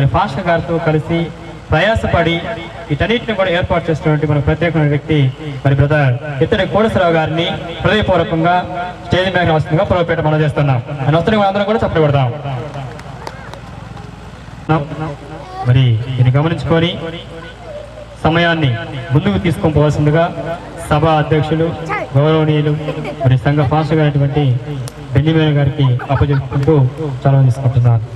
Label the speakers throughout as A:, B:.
A: మరి పాస్టర్ గారితో కలిసి ప్రయాసపడి వీటన్నిటిని కూడా ఏర్పాటు చేసినటువంటి మన ప్రత్యేకమైన వ్యక్తి మరి బ్రదర్ ఇతడి కోడేశ్వరరావు గారిని హృదయపూర్వకంగా స్టేజ్ మీద వస్తుందిగా పొరపేట మనం చేస్తున్నాం. ఆయన వస్తున్న అందరం కూడా చప్పట్లు కొడతాం. మరి దీన్ని గమనించుకొని సమయాన్ని ముందుకు తీసుకొని పోవాల్సిందిగా సభా అధ్యక్షులు గౌరవనీయులు మరి సంఘ పాస్టర్ గారైనటువంటి బెన్నిమేన గారికి అప్పచెప్పుకుంటూ చలవ తీసుకుంటున్నాను.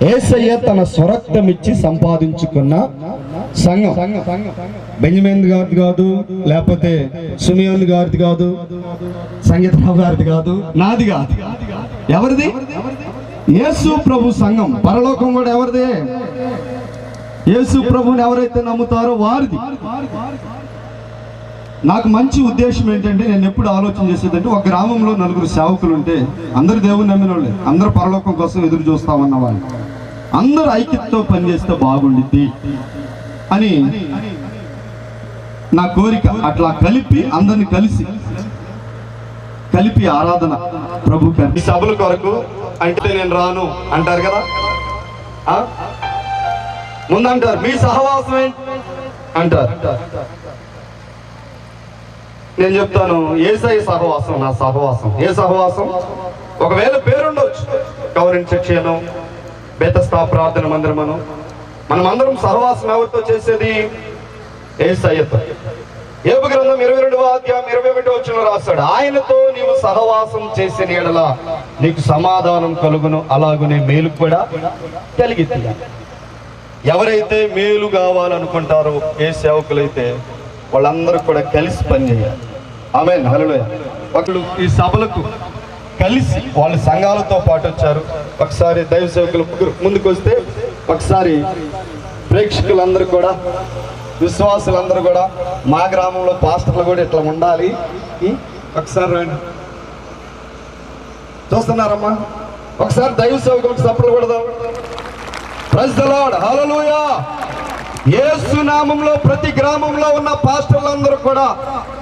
B: యేసయ్య తన స్వరక్తం ఇచ్చి సంపాదించుకున్న సంఘం బెంజమిన్ గారిది కాదు, లేకపోతే సుమియోన్ గారిది కాదు, సంగీతరావు గారిది కాదు, నాది కాదు. ఎవరిది? యేసు ప్రభు సంఘం. పరలోకం కూడా ఎవరిదే? యేసు ప్రభుని ఎవరైతే నమ్ముతారో వారిది. నాకు మంచి ఉద్దేశం ఏంటంటే, నేను ఎప్పుడు ఆలోచన చేసేదంటే, ఒక గ్రామంలో 4 సేవకులు ఉంటే అందరు దేవుని నమ్మిన వాళ్ళే, అందరూ పరలోకం కోసం ఎదురు చూస్తామన్న వాళ్ళు, అందరూ ఐక్యతతో పనిచేస్తే బాగుండిద్ది అని నా కోరిక. అట్లా కలిపి అందరిని కలిపి ఆరాధన ప్రభు సభల కొరకు అంటే నేను రాను అంటారు కదా, ముందంటారు మీ సహవాసం అంటారు. నేను చెప్తాను, యేసయ్య సహవాసం నా సహవాసం. ఏ సహవాసం? ఒకవేళ పేరుండొచ్చు, కవరింగ్ సెక్షన్, బెతస్తా ప్రార్థన మందిరమను, మనం అందరం సహవాసం ఎవరితో చేసేది? యేసయ్యతో. యోబు గ్రంథం 22వ అధ్యాయం 21వ వచనంలో రాస్తాడు, ఆయనతో నీవు సహవాసం చేసిన యెడల నీకు సమాధానం కలుగును, అలాగునే మేలు కూడా కలిగిద్ది. ఎవరైతే మేలు కావాలనుకుంటారో ఏ సేవకులైతే వాళ్ళందరూ కూడా కలిసి పనిచేయాలి. ఆమేన్, హల్లెలూయా. ఒకళ్ళు ఈ సభలకు కలిసి వాళ్ళ సంఘాలతో పాటు వచ్చారు. ఒకసారి దైవ సేవకులు ముందుకు వస్తే, ఒకసారి ప్రేక్షకులందరూ కూడా, విశ్వాసులందరూ కూడా, మా గ్రామంలో పాస్టర్లు కూడా ఇట్లా ఉండాలి. ఒకసారి రండి, చూస్తున్నారమ్మా? ఒకసారి దైవ సేవకులకు సపోర్ట్ కొడదాం. ప్రైజ్ ది లార్డ్, హల్లెలూయా. యేసు నామములో ప్రతి గ్రామంలో ఉన్న పాస్టర్లందరూ కూడా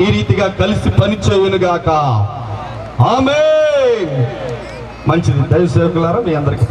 B: ఈ రీతిగా కలిసి పనిచేయునుగాక. ఆమేన్. మంచిది. దైవ సేవకులారా, మీ అందరికీ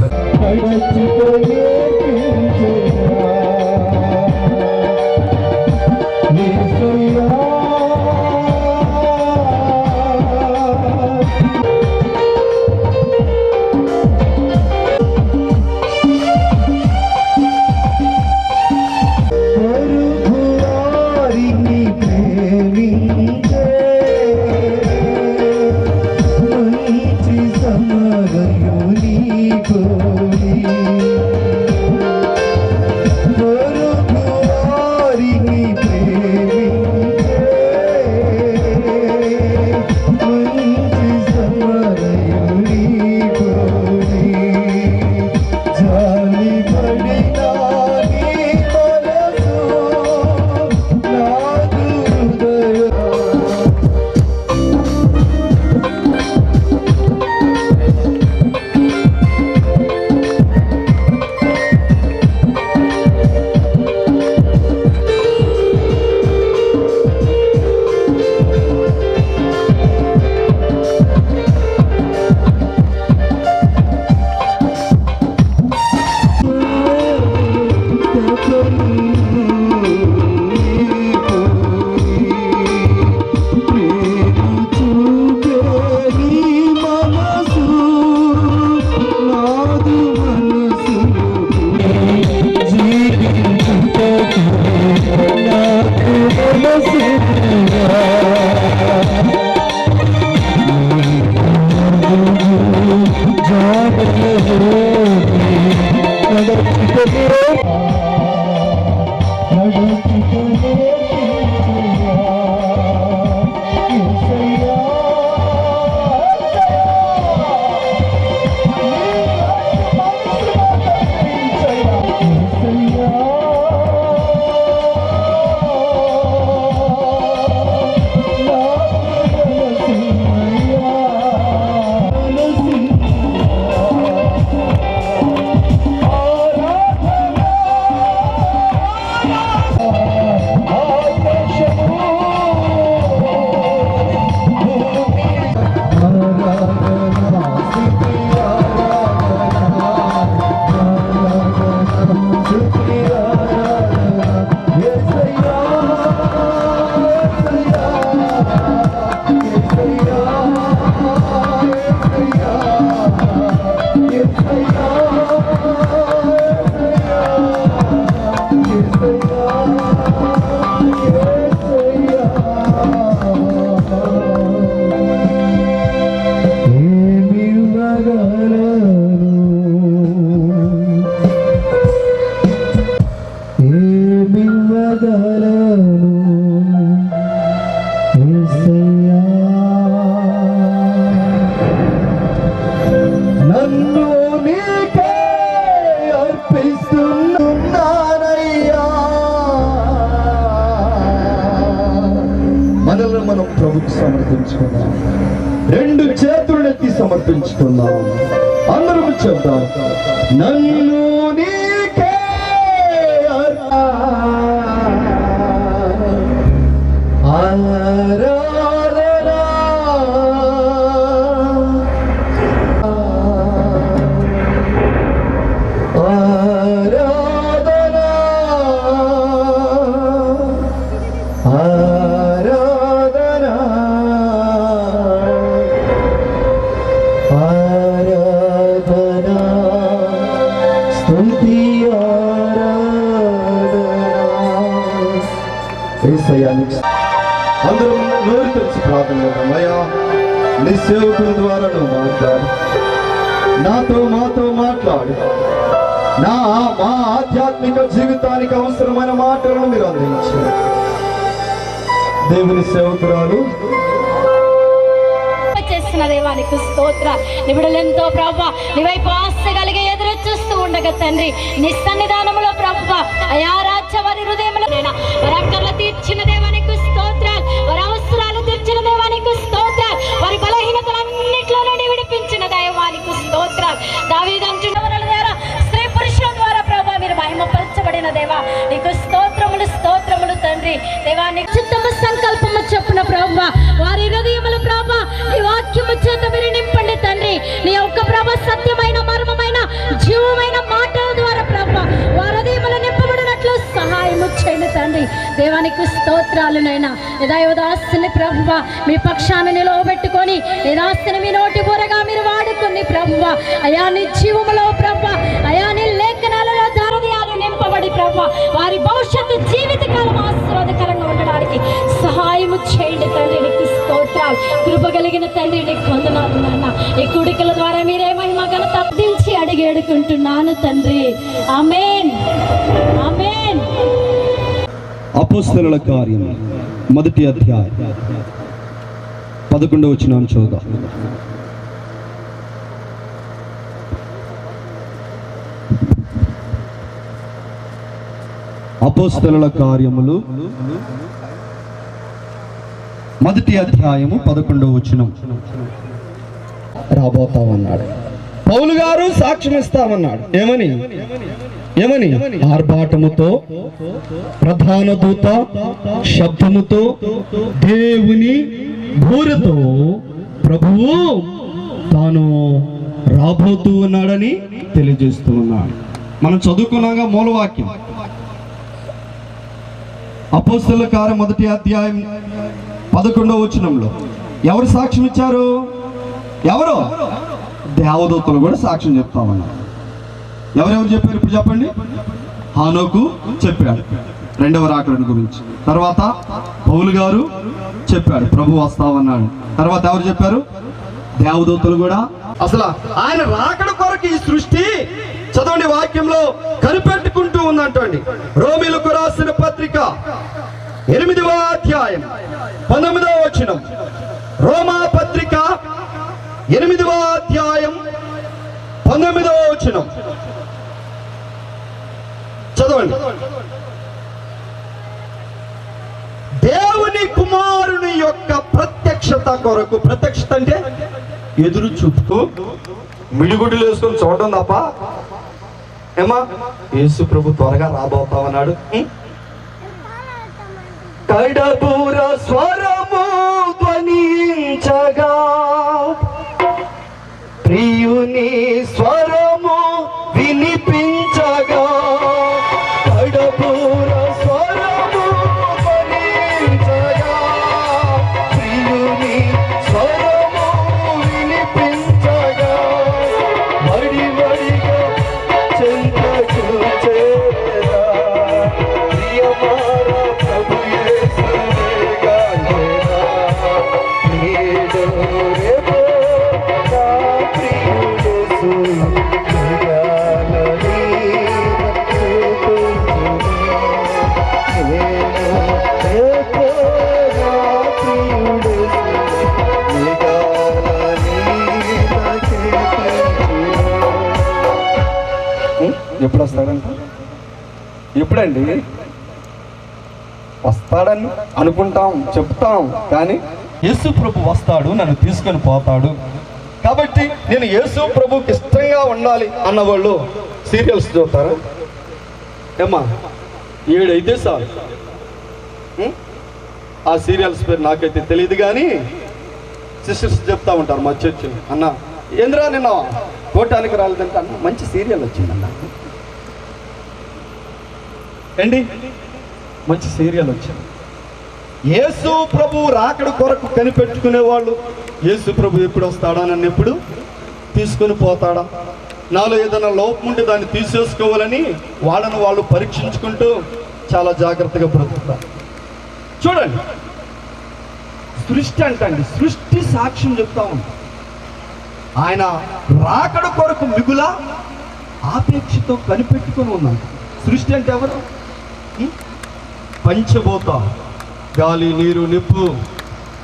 B: సమర్పించుకున్నాం. అందరూ చెప్తాం, నన్ను నీకే ఆరాధనా ఆరాధనా ఆరాధనా ఆరాధనా స్తుతి యేసయ్యానికి అందరూ నోరు తెరిచి ప్రార్థన చేద్దాం. అయ్యా, నీ సేవకుల ద్వారా నువ్వు మాట్లాడు, మాతో మాట్లాడు. మా ఆధ్యాత్మిక జీవితానికి అవసరమైన మాటలను మీరు అందించారు. దేవుని సేవకురాలు
C: చేస్తున్న దేవానికి స్తోత్ర. నిబిడలెంతో ప్రభా నీ వైపు ఆశ కలిగి ఎదురు చూస్తూ ఉండగా తండ్రి, నీ సన్నిధానంలో ప్రభా అయా రాజ్య వారి హృదయంలో వారి అక్కర్లు తీర్చిన దేవానికి స్తోత్రాలు, వారి అవసరాలు తీర్చిన దేవానికి స్తోత్రాలు, వారి బలహీనతలన్నింటిలో నుండి విడిపించిన దైవానికి స్తోత్రాలు. దావీదు అంటున్న ద్వారా స్త్రీ పురుషుల ద్వారా ప్రభా మీరు మహిమపరచబడిన దేవా నీకు స్తోత్రములు స్తోత్రములు తండ్రి. దేవానికి చిత్తము సంకల్పము చొప్పున ప్రభా వారి హృదయములు ప్రభా నీ వాక్యము చేత మీరు నింపండి తండ్రి. నీ యొక్క ప్రభా సత్యమైన మర్మమైన జీవమైన మాటల ద్వారా ప్రభా వారి హృదయములు నింపబడినట్లు సహాయము చేయండి తండ్రి. దేవానికి స్తోత్రాలునైనా యథాయుదాస్తుని ప్రభువా మీ పక్షాన్ని నిలవబెట్టుకొని యథాస్తుని మీ నోటి బోరగా మీరు వాడుకొని ప్రభువా అయా నీ జీవములో ప్రభా అయా నీ లేఖనాలలో హృదయాలు నింపబడి ప్రభా వారి భవిష్యత్తు జీవితకాలం ఆశీర్వాదకరంగా ఉండడానికి సహాయము చేయండి తండ్రి. నీకు స్తోత్రాలు. కృప కలిగిన తండ్రి నీకు వందనాలు నాన్న. ఈ కూడికల ద్వారా మీరే మహిమ ఘనత దించి అడిగి అడుగుంటున్నాను తండ్రి. ఆమేన్ ఆమేన్.
B: అపోస్తలుల కార్యం 1వ అధ్యాయం 11వ వచనం చూద్దాం. అపోస్తలుల కార్యములు 1వ అధ్యాయము 11వ వచనం. రాబోతామన్నాడు. పౌలు గారు సాక్ష్యం ఇస్తామన్నాడు. ఏమని ఆర్భాటముతో, ప్రధాన దూత శబ్దముతో, దేవుని బూరతో ప్రభువు తాను రాబోతూ ఉన్నాడని తెలియజేస్తూ ఉన్నాడు. మనం చదువుకున్నాగా మూలవాక్యం అపోస్తలుల కార్యం 1వ అధ్యాయం 11వ వచనంలో ఎవరు సాక్ష్యం ఇచ్చారు? ఎవరు? దేవదూతలు కూడా సాక్ష్యం చెప్తామన్నారు. ఎవరెవరు చెప్పారు? ఇప్పుడు చెప్పండి. హానోకు చెప్పాడు 2వ రాకడ గురించి. తర్వాత పౌలు గారు చెప్పాడు ప్రభు వస్తామన్నాడు. తర్వాత ఎవరు చెప్పారు? దేవదూతలు కూడా. అసలు ఆయన రాకడ కొరకు ఈ సృష్టి చదవండి వాక్యంలో కనిపెట్టుకుంటూ ఉందంటండి. రోమీలకు రాసిన పత్రిక 8వ అధ్యాయం 19వ వచనం. రోమా పత్రిక 8వ అధ్యాయం 19వ వచనం చదవండి. దేవుని కుమారుని యొక్క ప్రత్యక్షత కొరకు, ప్రత్యక్షత అంటే ఎదురు చూపుతూ మిడిగుడ్డులు వేసుకొని చూడడం తప్ప ఏమా యేసు ప్రభు త్వరగా రాబోతామన్నాడు. కడబూర స్వరము ధ్వనించగా, ప్రియుని స్వరము వినిపించగా, కడబూర స్వరము ధ్వనించగా, ప్రియుని స్వరము వినిపించగా, వడి వడిగా చెంతకు చేరా ప్రియమార ప్రభు యేసుగా చేరా, నీడు రేపో నా ప్రియుడు సుగాలని చూపుచును, నేను రేపో నా ప్రియుడు సుగాలని ఎప్పుడు వస్తాడంట? ఎప్పుడండి వస్తాడని అనుకుంటాం, చెప్తాం, కానీ యేసు ప్రభు వస్తాడు, నన్ను తీసుకొని పోతాడు కాబట్టి నేను యేసు ప్రభుకి ఇష్టంగా ఉండాలి అన్నవాళ్ళు సీరియల్స్ చూస్తారా? ఏమ్మా 7 అయితే చాలు. ఆ సీరియల్స్ పేరు నాకైతే తెలియదు, కానీ సిస్టర్స్ చెప్తా ఉంటారు మా చర్చ్, అన్న ఏంద్రా నిన్న కోటానికి రాలేదంటే అన్న మంచి సీరియల్ వచ్చిందన్న, ఏంటి మంచి సీరియల్ వచ్చింది. యేసు ప్రభు రాకడ కొరకు కనిపెట్టుకునే వాళ్ళు, యేసు ప్రభు ఎప్పుడు వస్తాడా, నన్ను ఎప్పుడు తీసుకొని పోతాడా, నాలో ఏదైనా లోపం ఉంటే దాన్ని తీసేసుకోవాలని వాళ్ళను వాళ్ళు పరీక్షించుకుంటూ చాలా జాగ్రత్తగా బ్రతుకుతారు. చూడండి, సృష్టి అంటండి, సృష్టి సాక్ష్యం చెప్తా ఉంది. ఆయన రాకడ కొరకు మిగుల ఆపేక్షతో కనిపెట్టుకొని ఉన్నాడు. సృష్టి అంటే ఎవరు? పంచభూత, గాలి, నీరు, నిప్పు,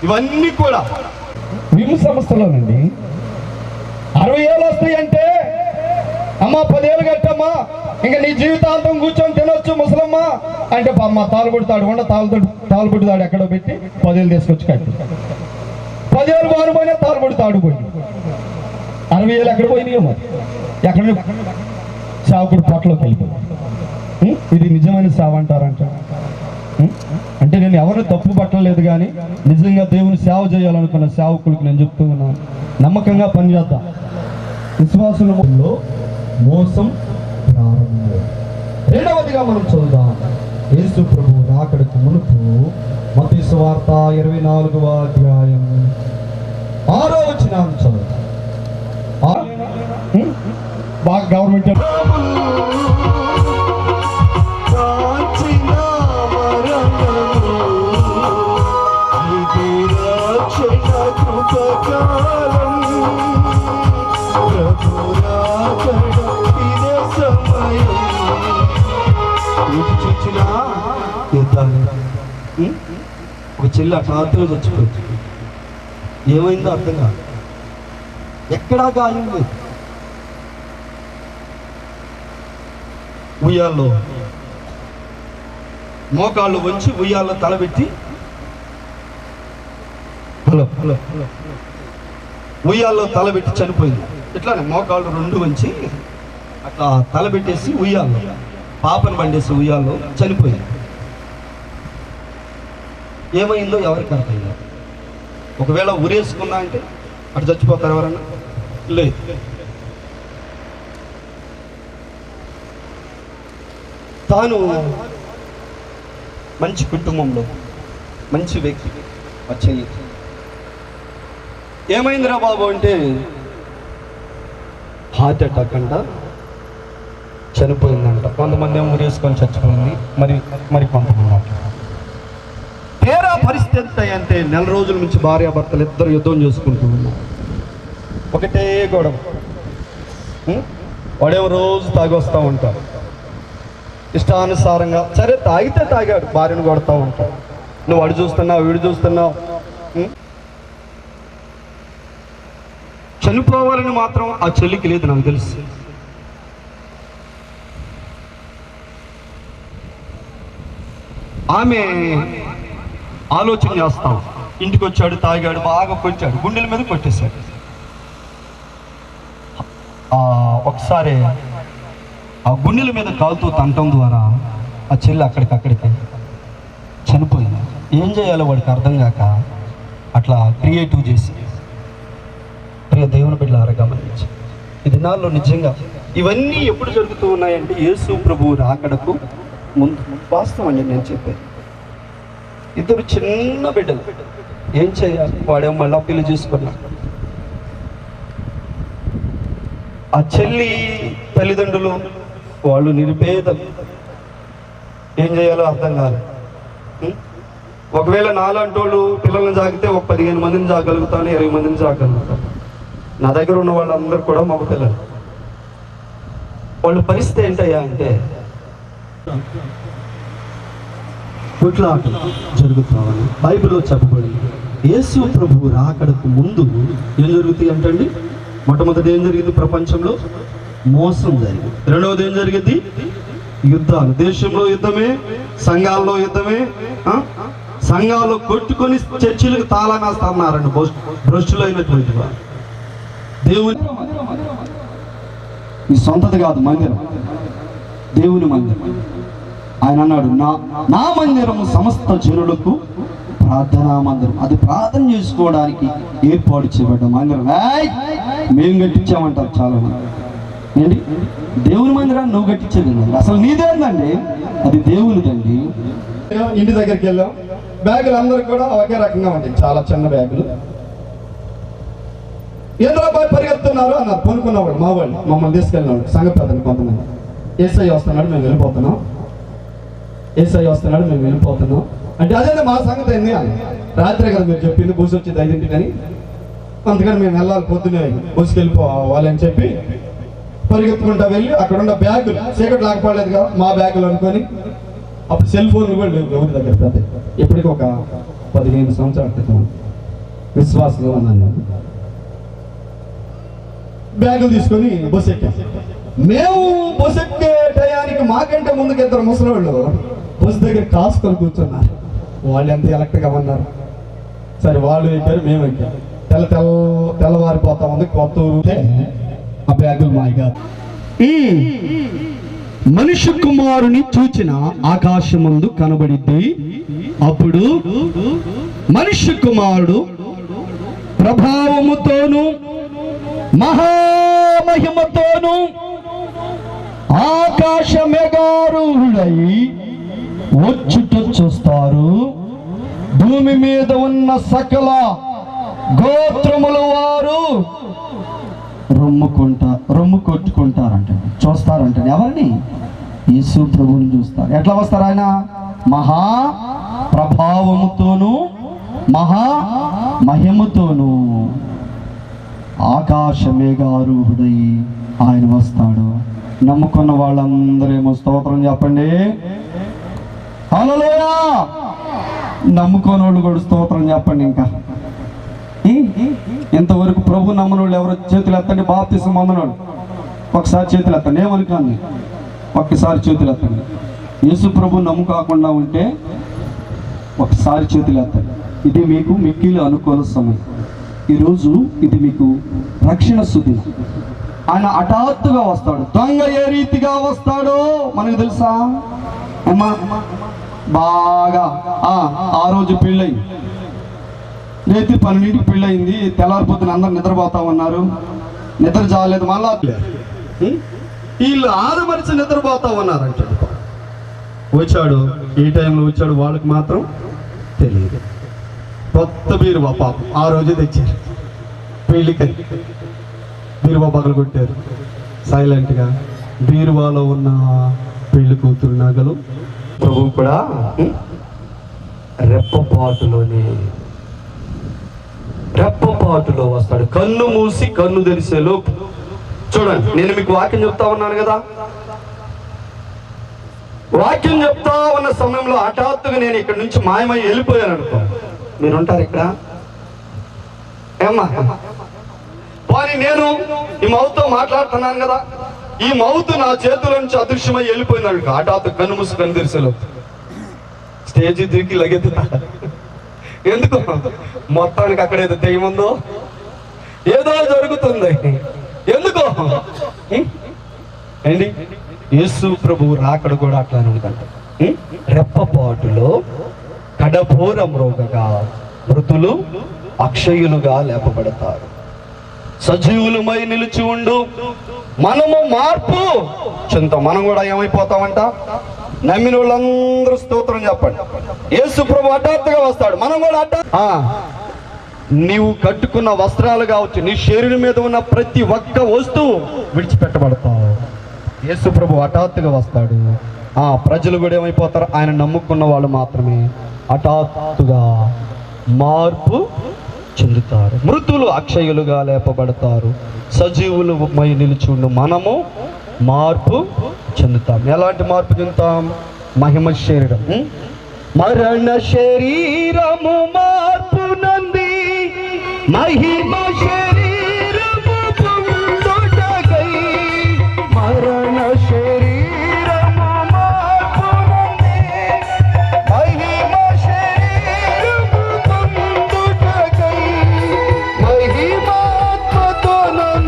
B: ఇవన్నీ కూడా విము సంస్థలోనండి. 60 ఏళ్ళు వస్తాయి అంటే అమ్మ 10 ఏళ్ళు కట్టమ్మా, ఇంకా నీ జీవితాంతం కూర్చొని తినొచ్చు ముసలమ్మ అంటే అమ్మ తాలు పుడతాడు, ఉండ తాలు పుడతాడు ఎక్కడో పెట్టి 10 ఏళ్ళు తీసుకొచ్చి కట్టి 10 ఏళ్ళు మారిపోయినా తాలు పుడతాడు పోయి 60 ఏళ్ళు ఎక్కడ పోయినాయో మరి, ఎక్కడ సేవకుడు పొట్టలోకి వెళ్ళిపోయి. ఇది నిజమైన సేవ అంటారంట. అంటే నేను ఎవరిని తప్పు పట్టలేదు, కానీ నిజంగా దేవుని సేవ చేయాలనుకున్న సేవకులకు నేను చెప్తూ ఉన్నాను, నమ్మకంగా పనిచేద్దాం. విశ్వాసంలో మోసం ప్రారంభం. రెండవదిగా మనం చదువుదాం, యేసు ప్రభు రాకడకు మునుపు మత్తయి సువార్త 24వ అధ్యాయం 6వ వచనాన్ని చదువుదాం. బాగా గవర్నమెంట్ ఒక చెల్లి అట్లా చచ్చిపోయింది. ఏమైందో అర్థం కాదు, ఎక్కడా గాయం లేదు. ఉయ్యాల్లో మోకాళ్ళు వంచి ఉయ్యాల్లో తలబెట్టి ఉయ్యాల్లో తలబెట్టి చనిపోయింది. ఇట్లానే మోకాళ్ళు 2 వంచి అట్లా తలబెట్టేసి ఉయ్యాల్లో పాపను బండేసి ఉయ్యాల్లో చనిపోయింది. ఏమైందో ఎవరికి అర్థం కాదు. ఒకవేళ ఉరేసుకున్నా అంటే అటు చచ్చిపోతారు ఎవరన్నా? లేదు. తాను మంచి కుటుంబంలో మంచి వ్యక్తి వచ్చేది. ఏమైందిరా బాబు అంటే హార్ట్ అటాక్ అంట, చనిపోయిందంట. కొంతమంది ఏమో ఉరేసుకొని చచ్చిపోయింది, మరి కొంతమంది అంట. తీరా పరిస్థితి ఎంత అంటే 4 రోజుల నుంచి భార్యాభర్తలు ఇద్దరు యుద్ధం చేసుకుంటూ ఉన్నారు. ఒకటే గొడవ. వాడేమో రోజు తాగొస్తూ ఉంటారు ఇష్టానుసారంగా. సరే తాగితే తాగాడు, భార్యను కొడతా ఉంటాడు. నువ్వు వాడు చూస్తున్నావు, వీడు చూస్తున్నావు. చనిపోవాలని మాత్రం ఆ చెల్లికి లేదు, నాకు తెలుసు. ఆమె ఆలోచన చేస్తాం, ఇంటికి వచ్చాడు, తాగాడు, బాగా కొట్టాడు, గుండెల మీద కొట్టేశాడు. ఒకసారి ఆ గుండెల మీద కాలుతూ తంటం ద్వారా ఆ చెల్లి అక్కడికి చనిపోయింది. ఏం చేయాలో వాడికి అర్థం కాక అట్లా క్రియేటివ్ చేసి, ప్రియ దేవుని బిడ్డలారా గమనించి, ఈ దినాల్లో నిజంగా ఇవన్నీ ఎప్పుడు జరుగుతూ ఉన్నాయంటే యేసు ప్రభువు రాకడకు ముందు. వాస్తవం అండి నేను చెప్పేది. ఇద్దరు చిన్న బిడ్డలు, ఏం చేయాలి? వాడేమో మళ్ళా పెళ్లి చేసుకున్నాడు. ఆ చెల్లి తల్లిదండ్రులు వాళ్ళు నిరుపేదలు, ఏం చేయాలో అర్థం కాదు. ఒకవేళ నాలంటోళ్ళు పిల్లల్ని జాగితే ఒక 15 మందిని జాగలుగుతాను, 20 మందిని జాగలుగుతాను. నా దగ్గర ఉన్న వాళ్ళందరూ కూడా మగ పిల్లలు. వాళ్ళ పరిస్థితి ఏంటయ్యా అంటే కొట్లాట జరుగుతామని బైబిల్లో చెప్పబడింది. యేసు ప్రభు రాకడకు ముందు ఏం జరుగుతాయి అంటండి? మొట్టమొదటి ఏం జరిగింది? ప్రపంచంలో మోసం జరిగింది. రెండవది ఏం జరిగింది? యుద్ధాలు. దేశంలో యుద్ధమే, సంఘాల్లో యుద్ధమే. సంఘాలు కొట్టుకొని చర్చిలకు తాళం వేస్తున్నారండి భ్రష్టులైనటువంటి వారు. దేవుని ఈ సొంతది కాదు మందిరం, దేవుని మందిరం. ఆయన అన్నాడు, నా మందిరము సమస్త జనులకు ప్రార్థనా మందిరం. అది ప్రార్థన చేసుకోవడానికి ఏర్పాటు చేయబడ్డ మందిరం. మేము కట్టించామంటారు చాలా మంది. ఏంటి దేవుని మందిరాన్ని నువ్వు కట్టించేదండి, అసలు నీదేందండి, అది దేవునిదండి. ఇంటి దగ్గరికి వెళ్ళాం, బ్యాగులు అందరికి కూడా ఒకే రకంగా ఉంటాయి, చాలా చిన్న బ్యాగులు. ఎందులో పోయి పరిగెత్తున్నారు అన్నారు కొనుక్కున్నవాడు, మా వాళ్ళు మమ్మల్ని తీసుకెళ్ళినాడు సంఘ పెద్దలు కొంతమంది. ఏసఐ వస్తున్నాడు మేము వెళ్ళిపోతున్నాం, ఏసఐ వస్తున్నాడు మేము వెళ్ళిపోతున్నాం అంటే అదే మా సంగతి ఏంది అని. రాత్రి కదా మీరు చెప్పింది బస్సు వచ్చింది 5ంటికి అని, అందుకని మేము వెళ్ళాలి పొద్దునే బస్సుకి వెళ్ళిపోవాలని చెప్పి పరిగెత్తుకుంటా వెళ్ళి అక్కడ ఉన్న బ్యాగులు చీకటి లాగపడలేదు కదా మా బ్యాగులు అనుకొని, అప్పుడు సెల్ ఫోన్లు కూడా లేవు ఎవరి దగ్గర. పెద్ద ఎప్పటికీ ఒక 15 సంవత్సరాల క్రితం విశ్వాసంగా ఉన్నాను. బ్యాగులు తీసుకొని బస్సు ఎక్కాం. మేము బస్సు ఎక్కే టయానికి మాకంటే ముందుకు 2 ముసలోళ్ళు బస్సు దగ్గర కాసుకొని కూర్చున్నారు. వాళ్ళు ఎంత ఎలక్ట్గా ఉన్నారు. సరే వాళ్ళు ఎక్కారు, మేము ఎక్కాం. తెల్లవారిపోతా ఉంది. కొత్త ఊరితే ఆ బ్యాగులు మాయగా. మనుష్య కుమారుని చూచిన ఆకాశమందు కనబడిద్ది. అప్పుడు మనుష్య కుమారుడు ప్రభావముతోను మహామహిమతోను ఆకాశ మేఘారూఢుడై వచ్చుట చూస్తారు. భూమి మీద ఉన్న సకల గోత్రముల వారు రొమ్ము కొట్టుకుంటారంట, చూస్తారంట. ఎవరిని? యేసు ప్రభువుని చూస్తారు. ఎట్లా వస్తారు? ఆయన మహా ప్రభావముతోను మహా మహిమతోను ఆకాశ మేఘారూఢుడై ఆయన వస్తాడు. నమ్ముకున్న వాళ్ళందరేమో స్తోత్రం చెప్పండి, హల్లెలూయా. నమ్ముకోని వాళ్ళు కూడా స్తోత్రం చెప్పండి. ఇంకా ఇంతవరకు ప్రభు నమ్మని వాళ్ళు ఎవరు చేతులు ఎత్తండి. బాప్తిసం పొందనోళ్ళు ఒకసారి చేతులు ఎత్తండి. ఏమనుకోండి, ఒక్కసారి చేతులు ఎత్తండి. యేసు ప్రభు నమ్ముకోకుండా ఉంటే ఒకసారి చేతులు ఎత్తండి. ఇది మీకు మిక్కిలి అనుకూల సమయం. ఈరోజు ఇది మీకు రక్షణ సుదినం. ఆయన హఠాత్తుగా వస్తాడు. దొంగ ఏ రీతిగా వస్తాడో మనకు తెలుసా? అమ్మా బాగా ఆ రోజు పెళ్ళయింది, రేతి 12ంటికి పెళ్ళయింది. తెల్లారిపోతున్న అందరు నిద్రపోతా ఉన్నారు. నిద్ర చాలేదు, మళ్ళా వీళ్ళు ఆరుమరిచి నిద్రపోతా ఉన్నారంట. వచ్చాడు, ఈ టైంలో వచ్చాడు, వాళ్ళకి మాత్రం తెలియదు. కొత్త బీరువా పాపం ఆ రోజు తెచ్చారు. పెళ్ళికని బీరువా పగలు కొట్టారు సైలెంట్గా. బీరువాలో ఉన్న పెళ్లి కూతురు నగలు ప్రభువు కూడా రెప్పపాటులో వస్తాడు. కన్ను మూసి కన్ను తెరిసేలో. చూడండి, నేను మీకు వాక్యం చెప్తా ఉన్నాను కదా, వాక్యం చెప్తా ఉన్న సమయంలో హఠాత్తుగా నేను ఇక్కడ నుంచి మాయమై వెళ్ళిపోయాను అనుకో, మీరుంటారు ఇక్కడ ఏమ్మా? పోనీ నేను ఈ మౌత్తో మాట్లాడుతున్నాను కదా, ఈ మౌత్ నా చేతుల నుంచి అదృశ్యమై వెళ్ళిపోయింది అనుకో, హఠాత్తు కన్ను మూసి కన్ను తెరిసేలో స్టేజ్ దిగి లగెత్తుతా. ఎందుకు? మొత్తానికి అక్కడ ఏదో దెయ్యముందో ఏదో జరుగుతుంది. ఎందుకో ఏంటి? యేసు ప్రభువు రాకడ కూడా అట్లానే ఉందంట. రెప్పపాటులో కడభోర మ్రోగగా మృతులు అక్షయులుగా లేపబడతారు. సజీవులమై నిలిచి ఉండు మనము మార్పు చెంత. మనం కూడా ఏమైపోతామంట? నమ్మిన వాళ్ళందరూ స్తోత్రం చెప్పండి. యేసు ప్రభు హఠాత్తుగా వస్తాడు. మనం కూడా నీవు కట్టుకున్న వస్త్రాలు కావచ్చు, నీ శరీరం మీద ఉన్న ప్రతి ఒక్క వస్తువు విడిచిపెట్టబడతావు. యేసు ప్రభు హఠాత్తుగా వస్తాడు. ప్రజలు కూడా ఏమైపోతారు? ఆయన నమ్ముకున్న వాళ్ళు మాత్రమే హఠాత్తుగా మార్పు చెందుతారు. మృతులు అక్షయులుగా లేపబడతారు. సజీవులు మై నిలుచుండు మనము మార్పు చెందుతాం. ఎలాంటి మార్పు చెందుతాం? మహిమ శరీరం. మరణ శరీరము మార్పు నంది మహిమ శరీరము పొందుటకై. మరణ శరీరము మార్పు నంది మహిమ శరీరము పొందుటకై. మహిమాత్మతో నన్ను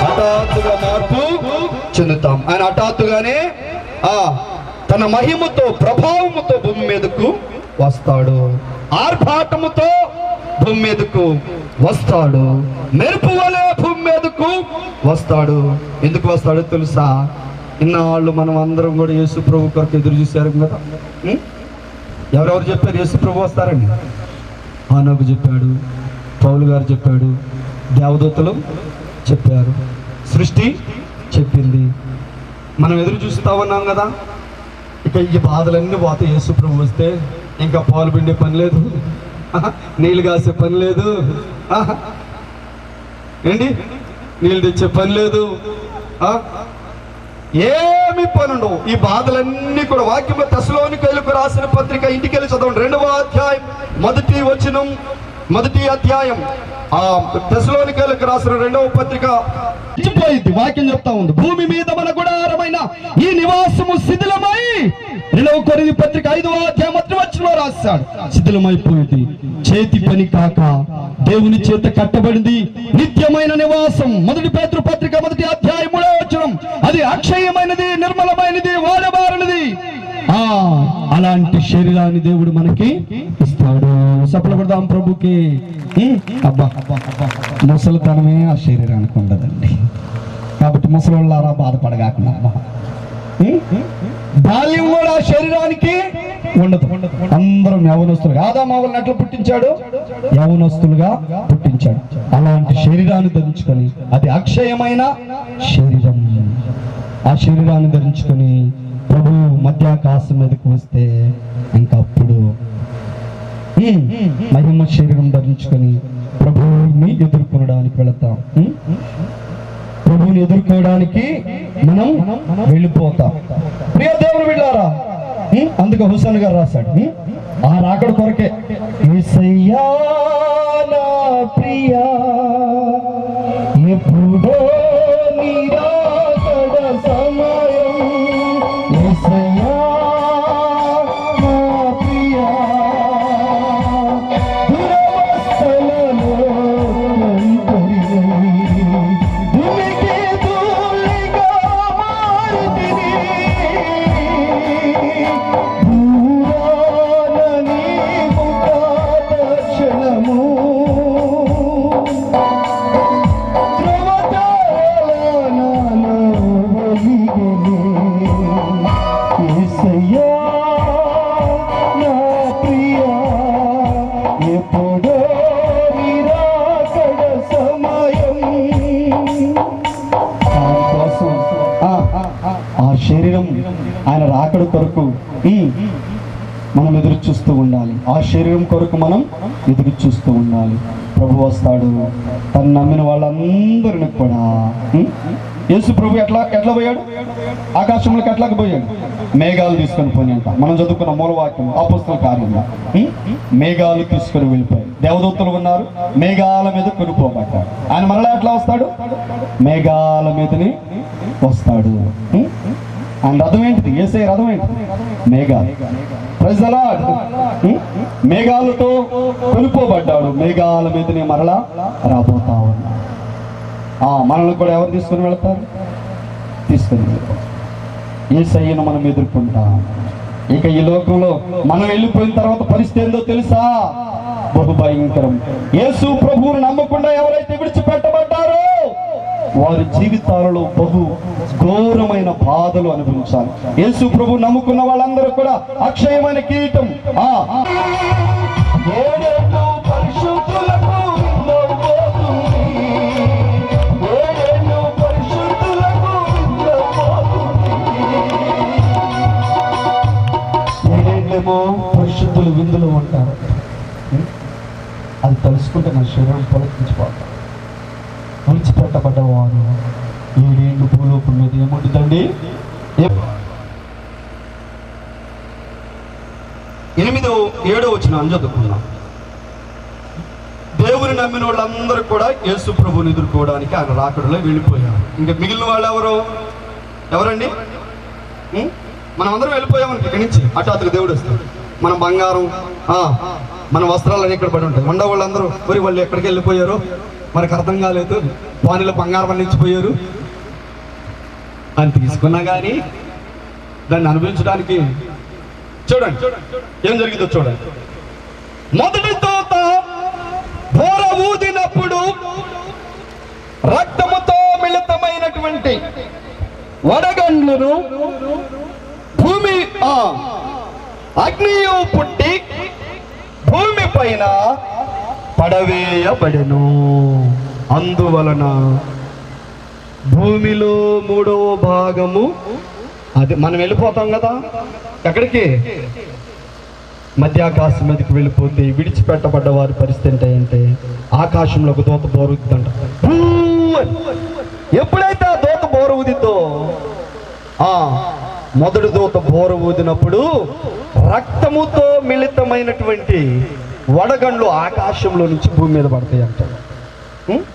B: హఠాత్తుగా మార్పు చెందుతాం. ఆయన హఠాత్తుగానే తన మహిమతో ప్రభావముతో భూమి మీదకు వస్తాడు. ఆర్భాటముతో భూమి మీదకు వస్తాడు. మెరుపు వలె భూమి మీదకు వస్తాడు. ఎందుకు వస్తాడో తెలుసా? ఇన్నాళ్ళు మనం అందరం కూడా యేసు ప్రభు కొరకు ఎదురు చూశారు కదా. ఎవరెవరు చెప్పారు యేసు ప్రభు వస్తారని? ఆనోకు చెప్పాడు, పౌలు గారు చెప్పాడు, దేవదూతలు చెప్పారు, సృష్టి చెప్పింది. మనం ఎదురు చూస్తూ ఉన్నాం కదా. ఇక ఈ బాధలన్నీ పోతే యేసు ప్రభు వస్తే ఇంకా పాలు పిండే పని లేదు, నీళ్ళు కాసే పని లేదు, ఏంటి నీళ్ళు తెచ్చే పని లేదు, ఏమి పని ఉండవు. ఈ బాధలన్నీ కూడా వాక్యం తెస్సలోనికైలకు రాసిన పత్రిక ఇంటికి వెళ్ళి చదవండి. 2వ అధ్యాయం 1వ వచనం, 1వ అధ్యాయం తెస్సలోనికైలకు రాసిన 2వ పత్రిక పోయింది. వాక్యం చెప్తా ఉంది, భూమి మీద మన గుడారమైన ఈ నివాసము శిథిలమై, 2వ కొరింథీ పత్రిక 5వ అధ్యాయం 1వ వచనంలో రాశాడు, శిథిలమైపోయింది, చేతి పని కాక దేవుని చేత కట్టబడింది నిత్యమైన నివాసం. 1 పేతురు పత్రిక 1వ అధ్యాయం 3వ వచనం, అది అక్షయమైనది, నిర్మలమైనది, వాడబారనిది. అలాంటి శరీరాన్ని దేవుడు మనకి ఇస్తాడు. సఫలపడదాం ప్రభుకి. అబ్బా ముసలితనమే ఆ శరీరానికి ఉండదండి. కాబట్టి ముసలిళ్ళారా బాధపడగాకుండా, బాల్యం కూడా ఆ శరీరానికి ఉండదు. అందరం యవనస్తులుగా, ఆదామవ్వలను ఎట్లా పుట్టించాడు? యవనస్తులుగా పుట్టించాడు. అలాంటి శరీరాన్ని ధరించుకొని, అది అక్షయమైన శరీరం, ఆ శరీరాన్ని ధరించుకొని ప్రభు మధ్యాకాశం మీదకి వస్తే ఇంకా అప్పుడు మహిమ శరీరం ధరించుకొని ప్రభువుని ఎదుర్కొనడానికి వెళతాం. ప్రభువుని ఎదుర్కోవడానికి మనం వెళ్ళిపోతాం. ప్రియ దేవుని బిడ్డలారా, అందుకే హుసేన్ గారు రాశాడు, ఆ రాకడ కొరకే, యేసయ్యా నా ప్రియా ఎప్పుడో నీ రాకడ సమయం, యేసయ్యా నా ప్రియా దురవస్థలలో భూమికి ధూళిగా మారితిని, దూరాన నీవు కాదర్శనము, ధ్రువతారాలలో వెలిగెనే, యేసయ్యా నా ప్రియా ఎప్పుడో నీ రాకడ సమయం. దానికోసం ఆ శరీరం ఆయన రాకడ కొరకు మనం ఎదురు చూస్తూ ఉండాలి. ఆ శరీరం కొరకు మనం ఎదురు చూస్తూ ఉండాలి. ప్రభు వస్తాడు, తను నమ్మిన వాళ్ళందరినీ కూడా. యేసు ప్రభు ఎట్లా పోయాడు? ఆకాశంలోకి ఎట్లాగ పోయాడు? మేఘాలు తీసుకొని పోయినంట. మనం చదువుకున్న మూలవాక్యం అపోస్తల కార్యంలో మేఘాలు తీసుకొని వెళ్ళిపోయాయి. దేవదూతలు ఉన్నారు, మేఘాల మీద కొనిపోబడ్డాడు. ఆయన మరలా ఎట్లా వస్తాడు? మేఘాల మీదనే వస్తాడు. ఆయన రథం ఏంటిది? యేసయ్య రథం ఏంటిది? మేఘాలు. Praise the lord. మేఘాలతో కొనిపోబడ్డాడు, మేఘాల మీదనే మరలా రాబోతా ఉన్నాడు. మనల్ని కూడా ఎవరు తీసుకుని వెళ్తారు? తీసుకుని వెళ్తారు. యేసయ్యను మనం ఎదుర్కొంటాం. ఇక ఈ లోకంలో మనం వెళ్ళిపోయిన తర్వాత పరిస్థితి ఏందో తెలుసా? బహు భయంకరం. యేసు ప్రభువును నమ్మకుండా ఎవరైతే విడిచిపెట్టబడ్డారో వారి జీవితాలలో బహు ఘోరమైన బాధలు అనుభవించాలి. యేసు ప్రభు నమ్ముకున్న వాళ్ళందరూ కూడా అక్షయమైన కిరీటం. పరిశుద్ధులు విందులు ఉంటారు. అది తలుసుకుంటే నా శరీరం పొలకించిపోతారు. విడిచిపెట్టబడ్డవారు 7 ఏళ్ళు భూలోకం మీద ఏముంటుందండి? 8-7 వచనం చదువుకున్నాం. దేవుని నమ్మిన వాళ్ళందరూ కూడా యేసు ప్రభువుని ఎదుర్కోవడానికి ఆయన రాకడలో వెళ్ళిపోయారు. ఇంకా మిగిలిన వాళ్ళు ఎవరండి? మనం అందరం వెళ్ళిపోయామని ఇక్కడి నుంచి హఠాత్తుగా దేవుడు వస్తాడు. మన బంగారం, మన వస్త్రాలన్నీ ఇక్కడ పడి ఉంటాయి. వాళ్ళందరూ వాళ్ళు ఎక్కడికి వెళ్ళిపోయారు? మనకు అర్థం కాలేదు, వానిలో బంగారం పండించిపోయారు అని తీసుకున్నా కానీ దాన్ని అనుభవించడానికి చూడండి ఏం జరిగిందో చూడండి. మొదటి దూత బోర ఊదినప్పుడు రక్తముతో మిళితమైనటువంటి వడగండ్లను భూమి అగ్నియు పుట్టి భూమి పైన పడవేయబడెను. అందువలన భూమిలో 3వ భాగము, అది మనం వెళ్ళిపోతాం కదా ఎక్కడికి, మధ్యాకాశం మీదకి వెళ్ళిపోతే విడిచిపెట్టబడ్డ వారి పరిస్థితి ఏంటంటే ఆకాశంలో ఒక దూత బోరుద్దంట. ఎప్పుడైతే ఆ దూత బోర ఊదిద్దో, మొదటి దూత బోర ఊదినప్పుడు రక్తముతో మిళితమైనటువంటి వడగండ్లు ఆకాశంలో నుంచి భూమి మీద పడతాయి అంట.